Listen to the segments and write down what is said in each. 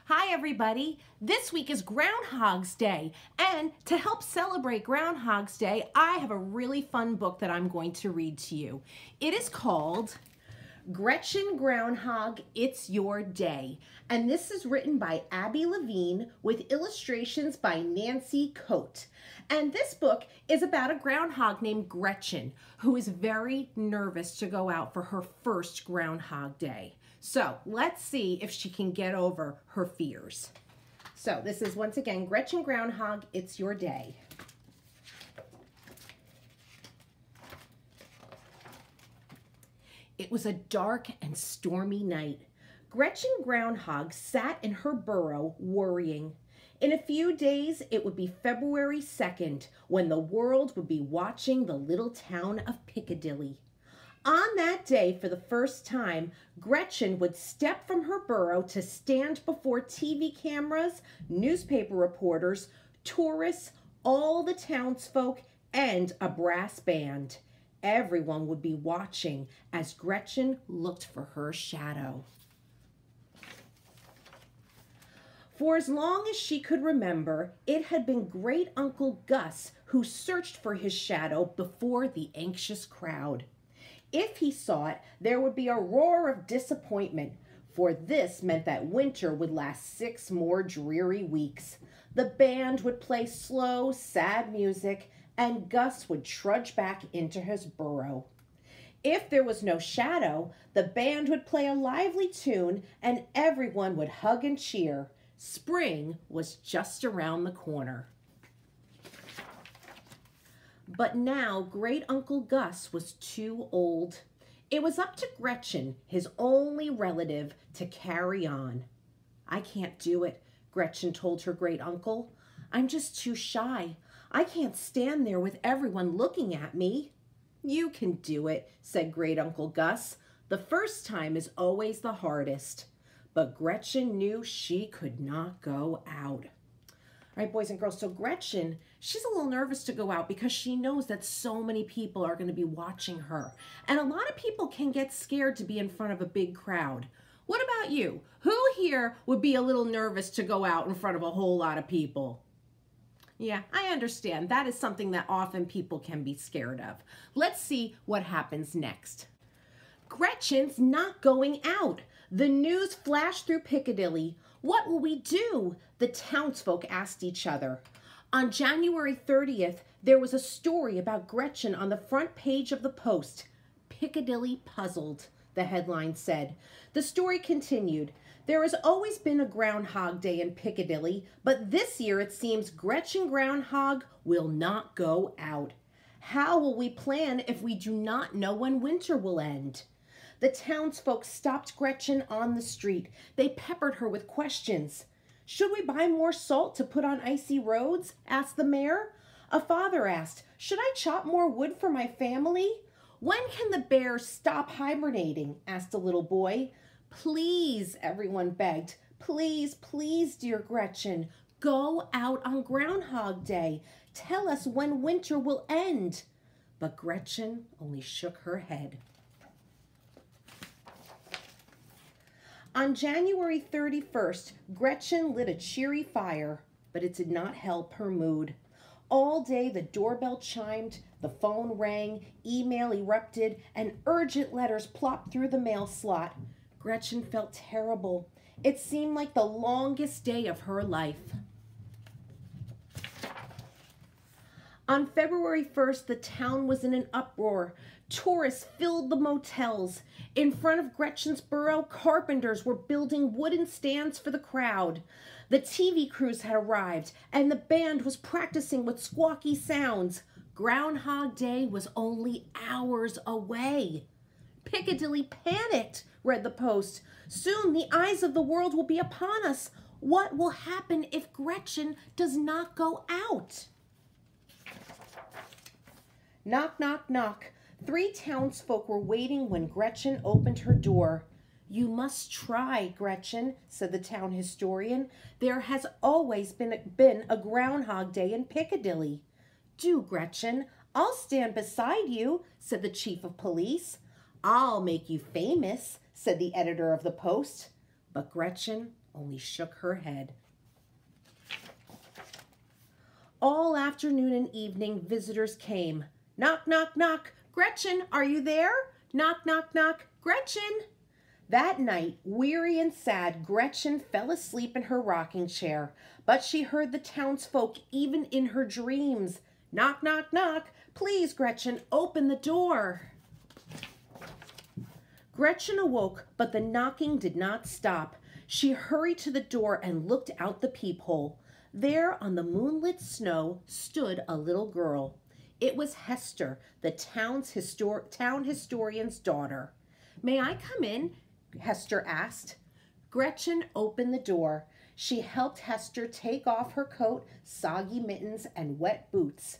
Hi everybody, this week is Groundhog's Day, and to help celebrate Groundhog's Day, I have a really fun book that I'm going to read to you. It is called Gretchen Groundhog, It's Your Day, and this is written by Abby Levine with illustrations by Nancy Coate. And this book is about a groundhog named Gretchen who is very nervous to go out for her first Groundhog Day. So let's see if she can get over her fears. So this is once again Gretchen Groundhog, It's Your Day. It was a dark and stormy night. Gretchen Groundhog sat in her burrow worrying. In a few days, it would be February 2nd when the world would be watching the little town of Piccadilly. On that day, for the first time, Gretchen would step from her burrow to stand before TV cameras, newspaper reporters, tourists, all the townsfolk, and a brass band. Everyone would be watching as Gretchen looked for her shadow. For as long as she could remember, it had been Great Uncle Gus who searched for his shadow before the anxious crowd. If he saw it, there would be a roar of disappointment, for this meant that winter would last 6 more dreary weeks. The band would play slow, sad music, and Gus would trudge back into his burrow. If there was no shadow, the band would play a lively tune, and everyone would hug and cheer. Spring was just around the corner. But now Great Uncle Gus was too old. It was up to Gretchen, his only relative, to carry on. "I can't do it," Gretchen told her great uncle. "I'm just too shy. I can't stand there with everyone looking at me." "You can do it," said Great Uncle Gus. "The first time is always the hardest." But Gretchen knew she could not go out. All right, boys and girls, so Gretchen, she's a little nervous to go out because she knows that so many people are going to be watching her. And a lot of people can get scared to be in front of a big crowd. What about you? Who here would be a little nervous to go out in front of a whole lot of people? Yeah, I understand. That is something that often people can be scared of. Let's see what happens next. Gretchen's not going out. The news flashed through Piccadilly. What will we do? The townsfolk asked each other. On January 30th, there was a story about Gretchen on the front page of the Post. "Piccadilly puzzled," the headline said. The story continued. "There has always been a Groundhog Day in Piccadilly, but this year it seems Gretchen Groundhog will not go out. How will we plan if we do not know when winter will end?" The townsfolk stopped Gretchen on the street. They peppered her with questions. "Should we buy more salt to put on icy roads?" asked the mayor. A father asked, "Should I chop more wood for my family?" "When can the bears stop hibernating?" asked a little boy. "Please," everyone begged. "Please, please, dear Gretchen, go out on Groundhog Day. Tell us when winter will end." But Gretchen only shook her head. On January 31st, Gretchen lit a cheery fire, but it did not help her mood. All day the doorbell chimed, the phone rang, email erupted, and urgent letters plopped through the mail slot. Gretchen felt terrible. It seemed like the longest day of her life. On February 1st, the town was in an uproar. Tourists filled the motels. In front of Gretchen's burrow, carpenters were building wooden stands for the crowd. The TV crews had arrived, and the band was practicing with squawky sounds. Groundhog Day was only hours away. "Piccadilly panicked," read the Post. "Soon the eyes of the world will be upon us. What will happen if Gretchen does not go out?" Knock, knock, knock. 3 townsfolk were waiting when Gretchen opened her door. "You must try, Gretchen," said the town historian. "There has always been a Groundhog Day in Piccadilly." "Do, Gretchen. I'll stand beside you," said the chief of police. "I'll make you famous," said the editor of the Post. But Gretchen only shook her head. All afternoon and evening, visitors came. Knock, knock, knock. Gretchen, are you there? Knock, knock, knock. Gretchen. That night, weary and sad, Gretchen fell asleep in her rocking chair, but she heard the townsfolk even in her dreams. Knock, knock, knock. Please, Gretchen, open the door. Gretchen awoke, but the knocking did not stop. She hurried to the door and looked out the peephole. There on the moonlit snow stood a little girl. It was Hester, the town historian's daughter. May I come in? Hester asked. Gretchen opened the door. She helped Hester take off her coat, soggy mittens, and wet boots.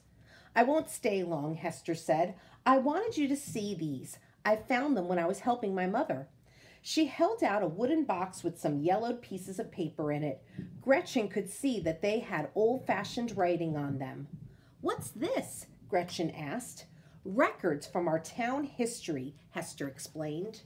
I won't stay long, Hester said. I wanted you to see these. I found them when I was helping my mother. She held out a wooden box with some yellowed pieces of paper in it. Gretchen could see that they had old-fashioned writing on them. What's this? Gretchen asked. Records from our town history, Hester explained.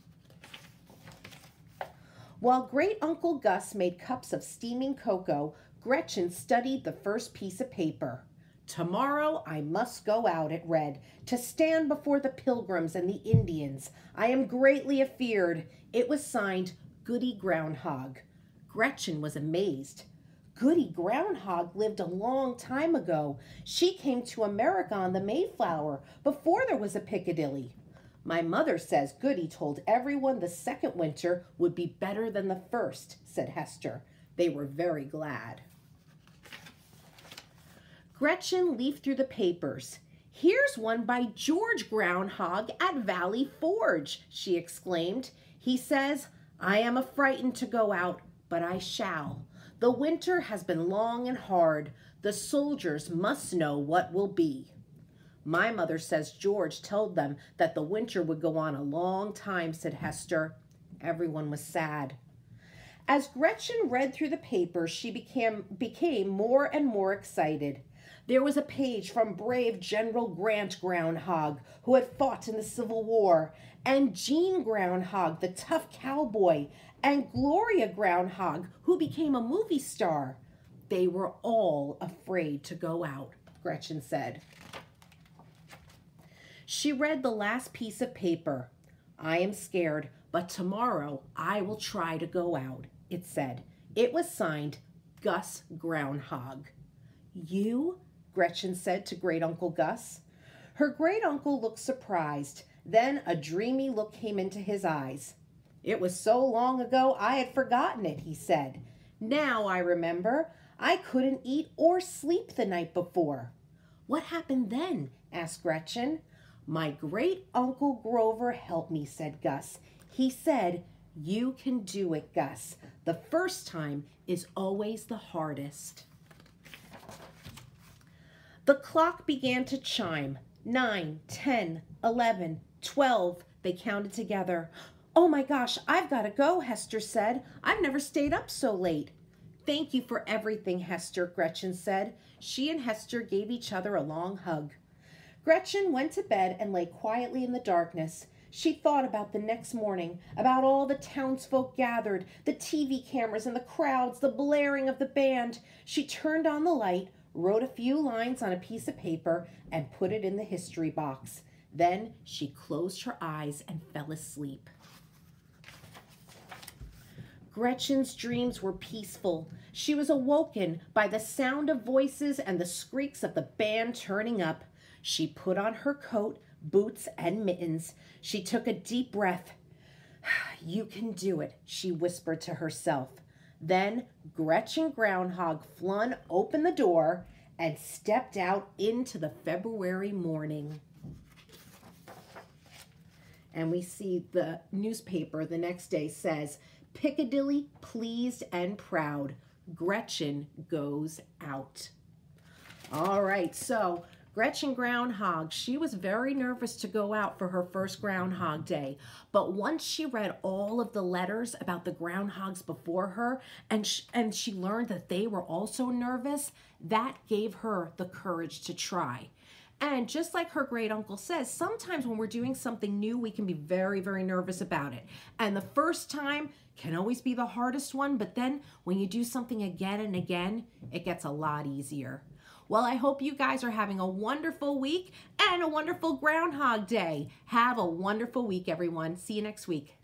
While Great Uncle Gus made cups of steaming cocoa, Gretchen studied the first piece of paper. Tomorrow I must go out, it read, to stand before the Pilgrims and the Indians. I am greatly afeared. It was signed Goody Groundhog. Gretchen was amazed. Goody Groundhog lived a long time ago. She came to America on the Mayflower before there was a Piccadilly. My mother says Goody told everyone the second winter would be better than the first, said Hester. They were very glad. Gretchen leafed through the papers. Here's one by George Groundhog at Valley Forge, she exclaimed. He says, I am affrighted to go out, but I shall. The winter has been long and hard. The soldiers must know what will be. My mother says George told them that the winter would go on a long time, said Hester. Everyone was sad. As Gretchen read through the paper, she became more and more excited. There was a page from brave General Grant Groundhog, who had fought in the Civil War, and Jean Groundhog, the tough cowboy, and Gloria Groundhog, who became a movie star. They were all afraid to go out, Gretchen said. She read the last piece of paper. I am scared, but tomorrow I will try to go out, it said. It was signed Gus Groundhog. You? Gretchen said to Great Uncle Gus. Her great uncle looked surprised. Then a dreamy look came into his eyes. It was so long ago I had forgotten it, he said. Now I remember. I couldn't eat or sleep the night before. What happened then? Asked Gretchen. My great uncle Grover helped me, said Gus. He said, you can do it, Gus. The first time is always the hardest. The clock began to chime. 9, 10, 11, 12, they counted together. Oh my gosh, I've got to go, Hester said. I've never stayed up so late. Thank you for everything, Hester, Gretchen said. She and Hester gave each other a long hug. Gretchen went to bed and lay quietly in the darkness. She thought about the next morning, about all the townsfolk gathered, the TV cameras and the crowds, the blaring of the band. She turned on the light, wrote a few lines on a piece of paper, and put it in the history box. Then she closed her eyes and fell asleep. Gretchen's dreams were peaceful. She was awoken by the sound of voices and the squeaks of the band turning up. She put on her coat, boots, and mittens. She took a deep breath. You can do it, she whispered to herself. Then Gretchen Groundhog flung open the door and stepped out into the February morning. And we see the newspaper the next day says, Piccadilly pleased and proud. Gretchen goes out. All right, so Gretchen Groundhog, she was very nervous to go out for her first Groundhog Day. But once she read all of the letters about the groundhogs before her, and she learned that they were also nervous, that gave her the courage to try. And just like her great uncle says, sometimes when we're doing something new, we can be very, very nervous about it. And the first time can always be the hardest one, but then when you do something again and again, it gets a lot easier. Well, I hope you guys are having a wonderful week and a wonderful Groundhog Day. Have a wonderful week, everyone. See you next week.